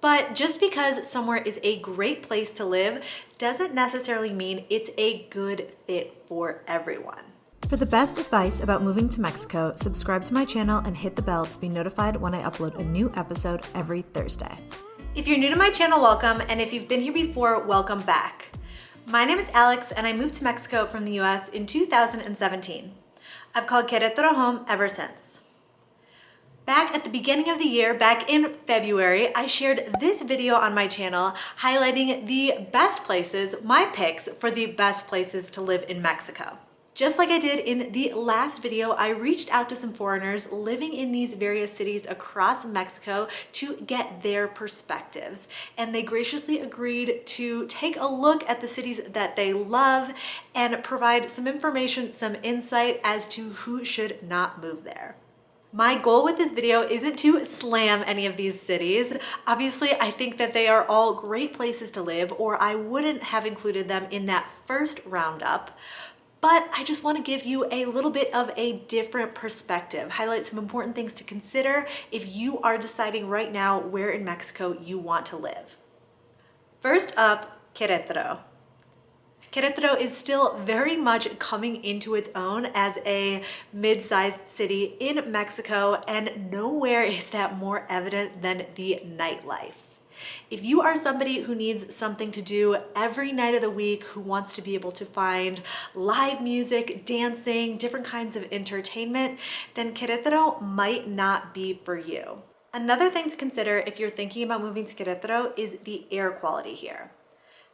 But just because somewhere is a great place to live doesn't necessarily mean it's a good fit for everyone. For the best advice about moving to Mexico, subscribe to my channel and hit the bell to be notified when I upload a new episode every Thursday. If you're new to my channel, welcome, and if you've been here before, welcome back. My name is Alex, and I moved to Mexico from the US in 2017. I've called Queretaro home ever since. Back at the beginning of the year, back in February, I shared this video on my channel highlighting the best places, my picks for the best places to live in Mexico. Just like I did in the last video, I reached out to some foreigners living in these various cities across Mexico to get their perspectives. And they graciously agreed to take a look at the cities that they love and provide some information, some insight as to who should not move there. My goal with this video isn't to slam any of these cities. Obviously, I think that they are all great places to live, or I wouldn't have included them in that first roundup. But I just want to give you a little bit of a different perspective, highlight some important things to consider if you are deciding right now where in Mexico you want to live. First up, Queretaro. Queretaro is still very much coming into its own as a mid-sized city in Mexico, and nowhere is that more evident than the nightlife. If you are somebody who needs something to do every night of the week, who wants to be able to find live music, dancing, different kinds of entertainment, then Queretaro might not be for you. Another thing to consider if you're thinking about moving to Queretaro is the air quality here.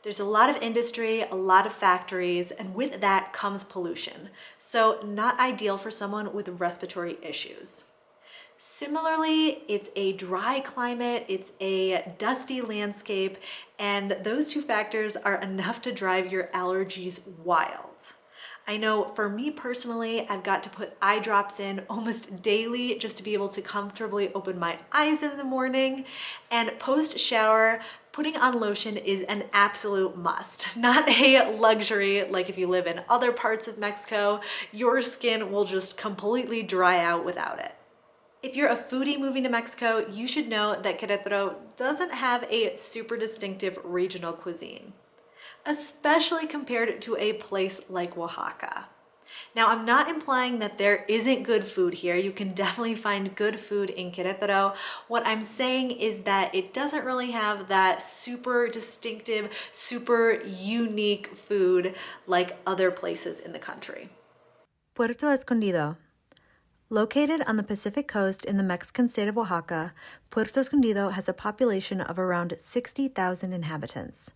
There's a lot of industry, a lot of factories, and with that comes pollution. So not ideal for someone with respiratory issues. Similarly, it's a dry climate, it's a dusty landscape, and those two factors are enough to drive your allergies wild. I know for me personally, I've got to put eye drops in almost daily just to be able to comfortably open my eyes in the morning. And post-shower, putting on lotion is an absolute must, not a luxury like if you live in other parts of Mexico. Your skin will just completely dry out without it. If you're a foodie moving to Mexico, you should know that Queretaro doesn't have a super distinctive regional cuisine, especially compared to a place like Oaxaca. Now, I'm not implying that there isn't good food here. You can definitely find good food in Queretaro. What I'm saying is that it doesn't really have that super distinctive, super unique food like other places in the country. Puerto Escondido. Located on the Pacific coast in the Mexican state of Oaxaca, Puerto Escondido has a population of around 60,000 inhabitants.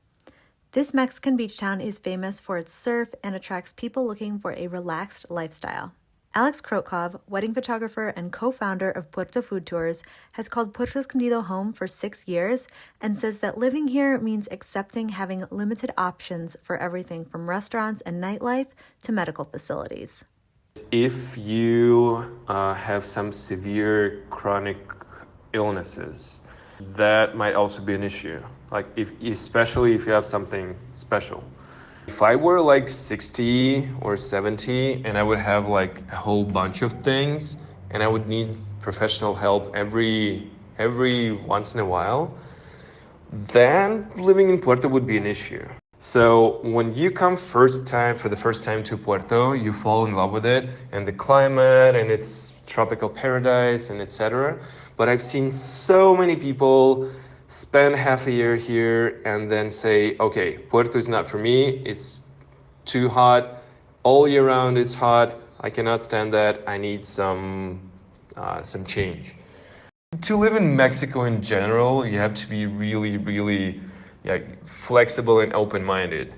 This Mexican beach town is famous for its surf and attracts people looking for a relaxed lifestyle. Alex Krotkov, wedding photographer and co-founder of Puerto Food Tours, has called Puerto Escondido home for 6 years and says that living here means accepting having limited options for everything from restaurants and nightlife to medical facilities. If you have some severe chronic illnesses, that might also be an issue. Like especially if you have something special. If I were like 60 or 70 and I would have like a whole bunch of things and I would need professional help every once in a while, then living in Puerto would be an issue. So when you come for the first time to Puerto, you fall in love with it and the climate and its tropical paradise and etc. But I've seen so many people spend half a year here and then say, okay, Puerto is not for me. It's too hot. All year round it's hot. I cannot stand that. I need some change. To live in Mexico in general, you have to be really flexible and open-minded.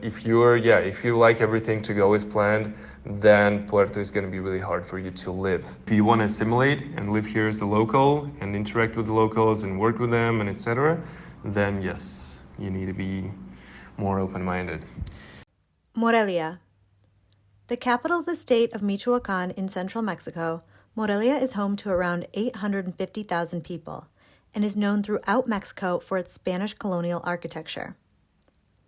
If you like everything to go as planned, then Puerto is going to be really hard for you to live. If you want to assimilate and live here as a local and interact with the locals and work with them and etc., then yes, you need to be more open-minded. Morelia. The capital of the state of Michoacan in central Mexico, Morelia is home to around 850,000 people and is known throughout Mexico for its Spanish colonial architecture.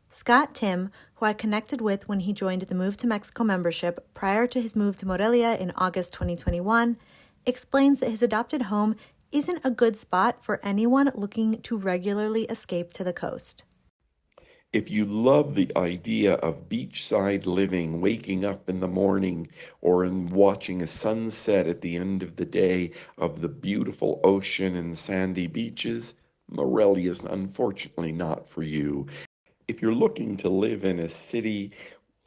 Scott Tim, who I connected with when he joined the Move to Mexico membership prior to his move to Morelia in August 2021, explains that his adopted home isn't a good spot for anyone looking to regularly escape to the coast. If you love the idea of beachside living, waking up in the morning or in watching a sunset at the end of the day of the beautiful ocean and sandy beaches, Morelia is unfortunately not for you. If you're looking to live in a city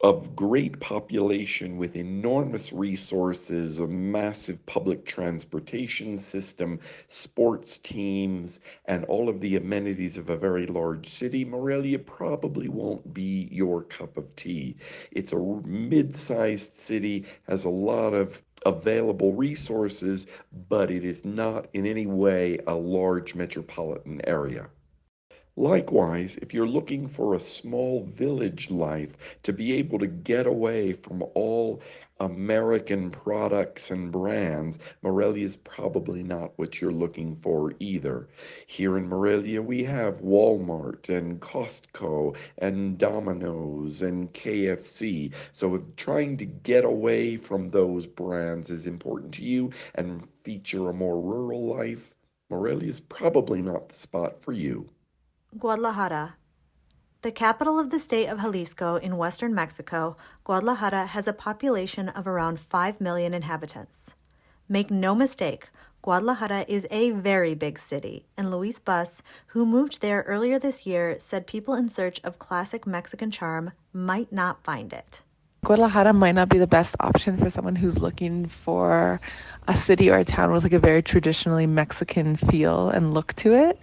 of great population with enormous resources, a massive public transportation system, sports teams, and all of the amenities of a very large city, Morelia probably won't be your cup of tea. It's a mid-sized city, has a lot of available resources, but it is not in any way a large metropolitan area. Likewise, if you're looking for a small village life to be able to get away from all American products and brands, Morelia is probably not what you're looking for either. Here in Morelia, we have Walmart and Costco and Domino's and KFC. So if trying to get away from those brands is important to you and feature a more rural life, Morelia is probably not the spot for you. Guadalajara. The capital of the state of Jalisco in western Mexico, Guadalajara has a population of around 5 million inhabitants. Make no mistake, Guadalajara is a very big city, and Luis Bus, who moved there earlier this year, said people in search of classic Mexican charm might not find it. Guadalajara might not be the best option for someone who's looking for a city or a town with like a very traditionally Mexican feel and look to it.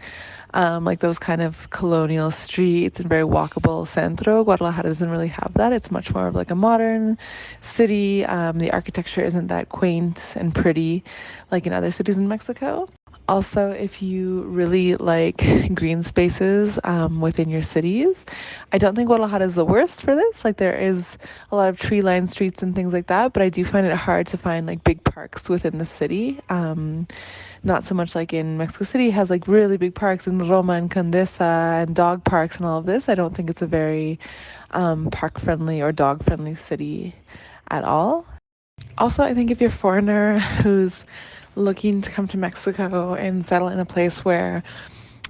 Like those kind of colonial streets and very walkable centro. Guadalajara doesn't really have that. It's much more of like a modern city. The architecture isn't that quaint and pretty like in other cities in Mexico. Also, if you really like green spaces within your cities, I don't think Guadalajara is the worst for this. Like there is a lot of tree-lined streets and things like that, but I do find it hard to find like big parks within the city. Not so much like in Mexico City has like really big parks in Roma and Condesa and dog parks and all of this. I don't think it's a very park-friendly or dog-friendly city at all. Also, I think if you're a foreigner who's looking to come to Mexico and settle in a place where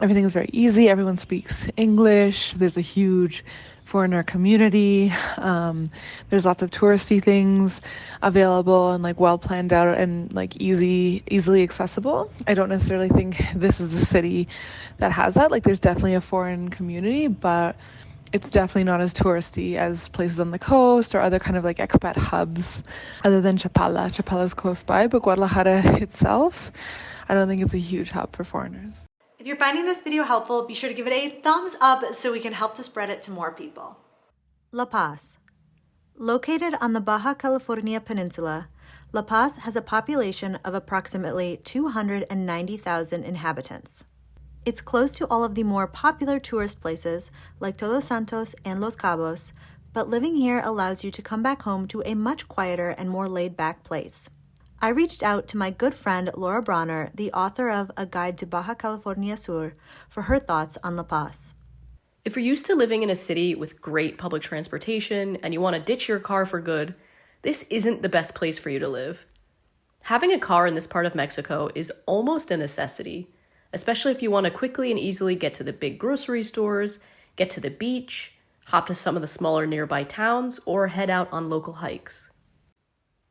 everything is very easy, everyone speaks English, there's a huge foreigner community, there's lots of touristy things available and like well planned out and like easily accessible. I don't necessarily think this is the city that has that. Like there's definitely a foreign community, but it's definitely not as touristy as places on the coast or other kind of like expat hubs other than Chapala. Chapala's close by, but Guadalajara itself, I don't think it's a huge hub for foreigners. If you're finding this video helpful, be sure to give it a thumbs up so we can help to spread it to more people. La Paz. Located on the Baja California Peninsula, La Paz has a population of approximately 290,000 inhabitants. It's close to all of the more popular tourist places like Todos Santos and Los Cabos, but living here allows you to come back home to a much quieter and more laid-back place. I reached out to my good friend Laura Bronner, the author of A Guide to Baja California Sur, for her thoughts on La Paz. If you're used to living in a city with great public transportation and you want to ditch your car for good, this isn't the best place for you to live. Having a car in this part of Mexico is almost a necessity, especially if you want to quickly and easily get to the big grocery stores, get to the beach, hop to some of the smaller nearby towns, or head out on local hikes.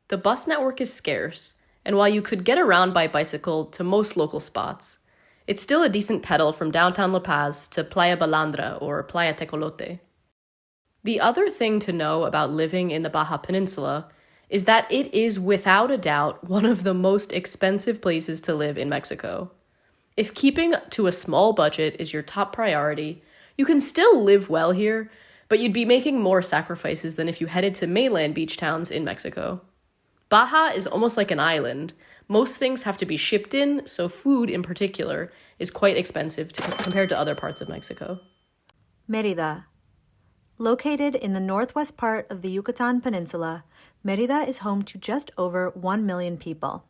The bus network is scarce, and while you could get around by bicycle to most local spots, it's still a decent pedal from downtown La Paz to Playa Balandra or Playa Tecolote. The other thing to know about living in the Baja Peninsula is that it is without a doubt one of the most expensive places to live in Mexico. If keeping to a small budget is your top priority, you can still live well here, but you'd be making more sacrifices than if you headed to mainland beach towns in Mexico. Baja is almost like an island. Most things have to be shipped in, so food in particular is quite expensive compared to other parts of Mexico. Merida. Located in the northwest part of the Yucatan Peninsula, Merida is home to just over 1 million people.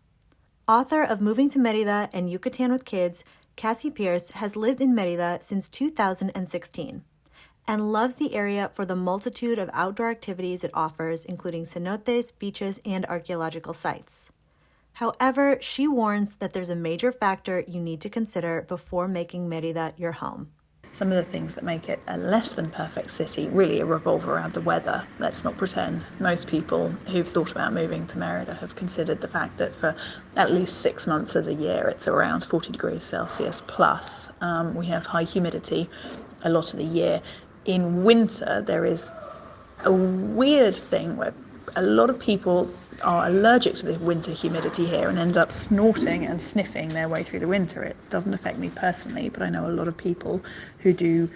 Author of Moving to Merida and Yucatan with Kids, Cassie Pierce has lived in Merida since 2016 and loves the area for the multitude of outdoor activities it offers, including cenotes, beaches, and archaeological sites. However, she warns that there's a major factor you need to consider before making Merida your home. Some of the things that make it a less than perfect city really revolve around the weather. Let's not pretend. Most people who've thought about moving to Merida have considered the fact that for at least 6 months of the year it's around 40 degrees Celsius plus. We have high humidity a lot of the year. In winter there is a weird thing where a lot of people are allergic to the winter humidity here and end up snorting and sniffing their way through the winter. It doesn't affect me personally, but I know a lot of people who do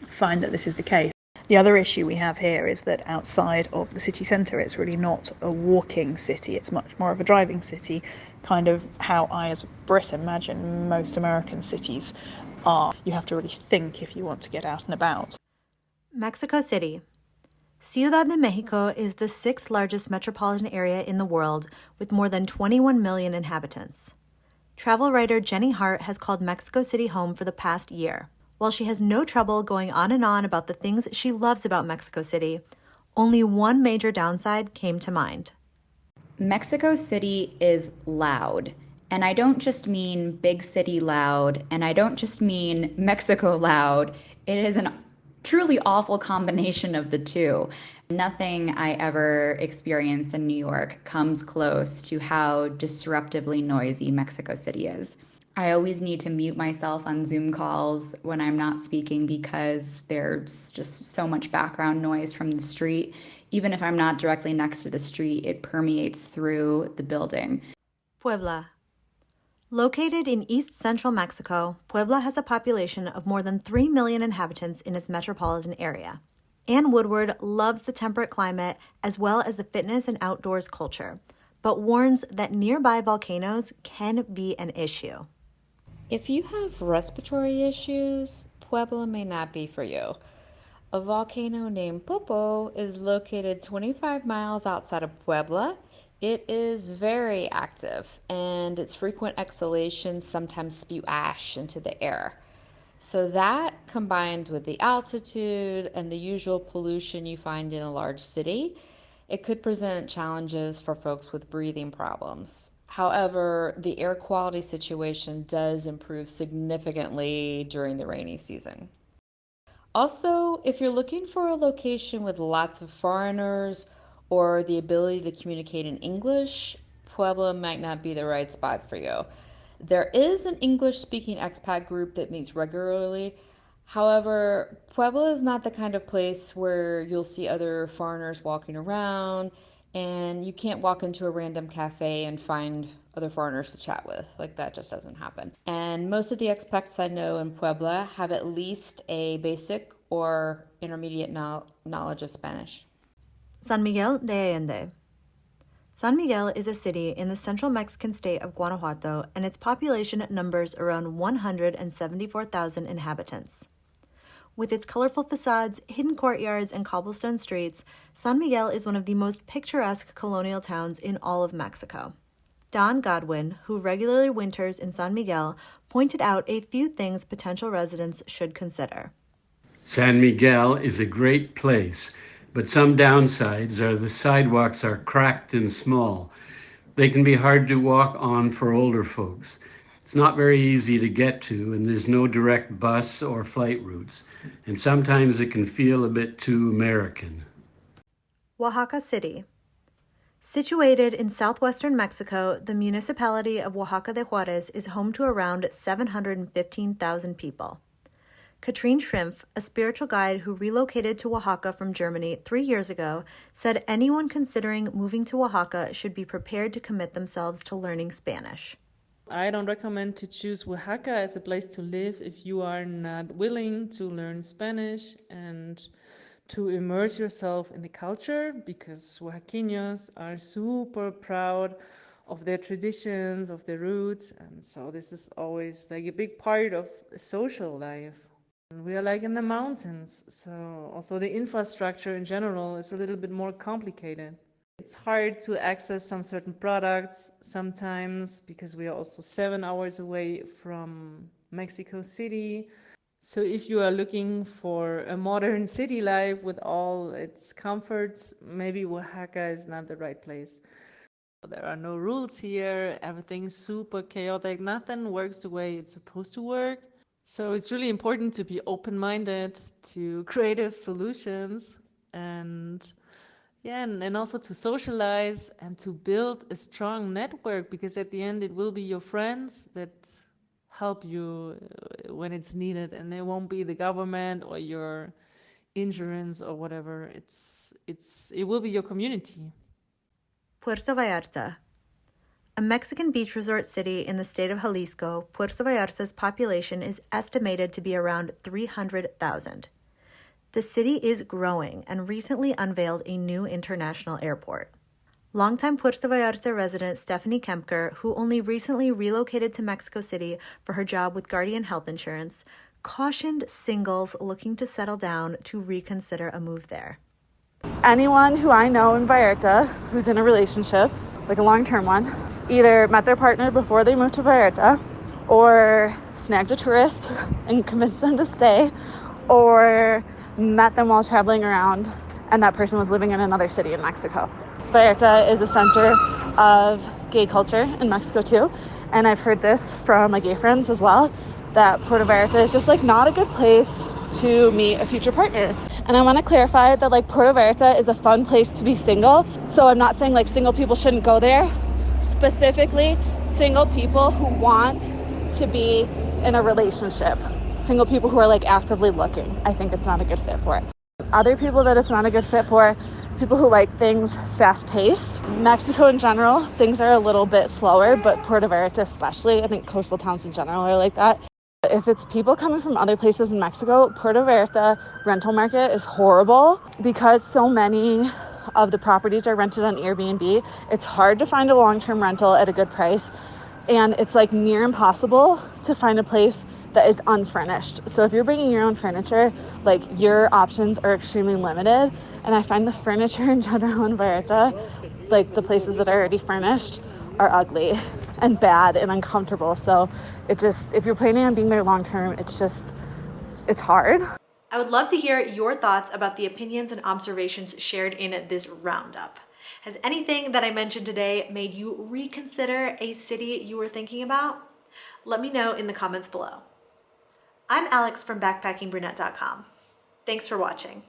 find that this is the case. The other issue we have here is that outside of the city centre, it's really not a walking city. It's much more of a driving city, kind of how I, as a Brit, imagine most American cities are. You have to really think if you want to get out and about. Mexico City. Ciudad de Mexico is the 6th largest metropolitan area in the world with more than 21 million inhabitants. Travel writer Jenny Hart has called Mexico City home for the past year. While she has no trouble going on and on about the things she loves about Mexico City, only one major downside came to mind. Mexico City is loud. And I don't just mean big city loud, and I don't just mean Mexico loud. It is an truly awful combination of the two. Nothing I ever experienced in New York comes close to how disruptively noisy Mexico City is. I always need to mute myself on Zoom calls when I'm not speaking because there's just so much background noise from the street. Even if I'm not directly next to the street, it permeates through the building. Puebla. Located in east-central Mexico, Puebla has a population of more than 3 million inhabitants in its metropolitan area. Ann Woodward loves the temperate climate as well as the fitness and outdoors culture, but warns that nearby volcanoes can be an issue. If you have respiratory issues, Puebla may not be for you. A volcano named Popo is located 25 miles outside of Puebla. It is very active, and its frequent exhalations sometimes spew ash into the air. So that, combined with the altitude and the usual pollution you find in a large city, it could present challenges for folks with breathing problems. However, the air quality situation does improve significantly during the rainy season. Also, if you're looking for a location with lots of foreigners or the ability to communicate in English, Puebla might not be the right spot for you. There is an English-speaking expat group that meets regularly. However, Puebla is not the kind of place where you'll see other foreigners walking around, and you can't walk into a random cafe and find other foreigners to chat with. Like, that just doesn't happen. And most of the expats I know in Puebla have at least a basic or intermediate knowledge of Spanish. San Miguel de Allende. San Miguel is a city in the central Mexican state of Guanajuato, and its population numbers around 174,000 inhabitants. With its colorful facades, hidden courtyards, and cobblestone streets, San Miguel is one of the most picturesque colonial towns in all of Mexico. Don Godwin, who regularly winters in San Miguel, pointed out a few things potential residents should consider. San Miguel is a great place, but some downsides are the sidewalks are cracked and small. They can be hard to walk on for older folks. It's not very easy to get to, and there's no direct bus or flight routes. And sometimes it can feel a bit too American. Oaxaca City. Situated in southwestern Mexico, the municipality of Oaxaca de Juarez is home to around 715,000 people. Katrine Schrimpf, a spiritual guide who relocated to Oaxaca from Germany 3 years ago, said anyone considering moving to Oaxaca should be prepared to commit themselves to learning Spanish. I don't recommend to choose Oaxaca as a place to live if you are not willing to learn Spanish and to immerse yourself in the culture, because Oaxaqueños are super proud of their traditions, of their roots, and so this is always like a big part of the social life. We are like in the mountains, so also the infrastructure in general is a little bit more complicated. It's hard to access some certain products sometimes because we are also 7 hours away from Mexico City. So if you are looking for a modern city life with all its comforts, maybe Oaxaca is not the right place. There are no rules here, everything's super chaotic, nothing works the way it's supposed to work. So it's really important to be open-minded to creative solutions and and also to socialize and to build a strong network, because at the end it will be your friends that help you when it's needed, and it won't be the government or your insurance or whatever. It will be your community. Puerto Vallarta. A Mexican beach resort city in the state of Jalisco, Puerto Vallarta's population is estimated to be around 300,000. The city is growing and recently unveiled a new international airport. Longtime Puerto Vallarta resident Stephanie Kempker, who only recently relocated to Mexico City for her job with Guardian Health Insurance, cautioned singles looking to settle down to reconsider a move there. Anyone who I know in Vallarta who's in a relationship, like a long-term one, either met their partner before they moved to Vallarta, or snagged a tourist and convinced them to stay, or met them while traveling around, and that person was living in another city in Mexico. Vallarta is a center of gay culture in Mexico too, and I've heard this from my gay friends as well, that Puerto Vallarta is just like not a good place to meet a future partner. And I want to clarify that like Puerto Vallarta is a fun place to be single, so I'm not saying like single people shouldn't go there, specifically single people who want to be in a relationship, single people who are like actively looking. I think it's not a good fit for it. Other people that it's not a good fit for, people who like things fast-paced. Mexico in general, things are a little bit slower, but Puerto Vallarta especially, I think coastal towns in general are like that. If it's people coming from other places in Mexico, Puerto Vallarta rental market is horrible because so many of the properties are rented on Airbnb. It's hard to find a long-term rental at a good price, and it's like near impossible to find a place that is unfurnished. So if you're bringing your own furniture, like your options are extremely limited. And I find the furniture in general in Vallarta, like the places that are already furnished, are ugly and bad and uncomfortable. So it just, if you're planning on being there long term, it's hard. I would love to hear your thoughts about the opinions and observations shared in this roundup. Has anything that I mentioned today made you reconsider a city you were thinking about? Let me know in the comments below. I'm Alex from backpackingbrunette.com. Thanks for watching.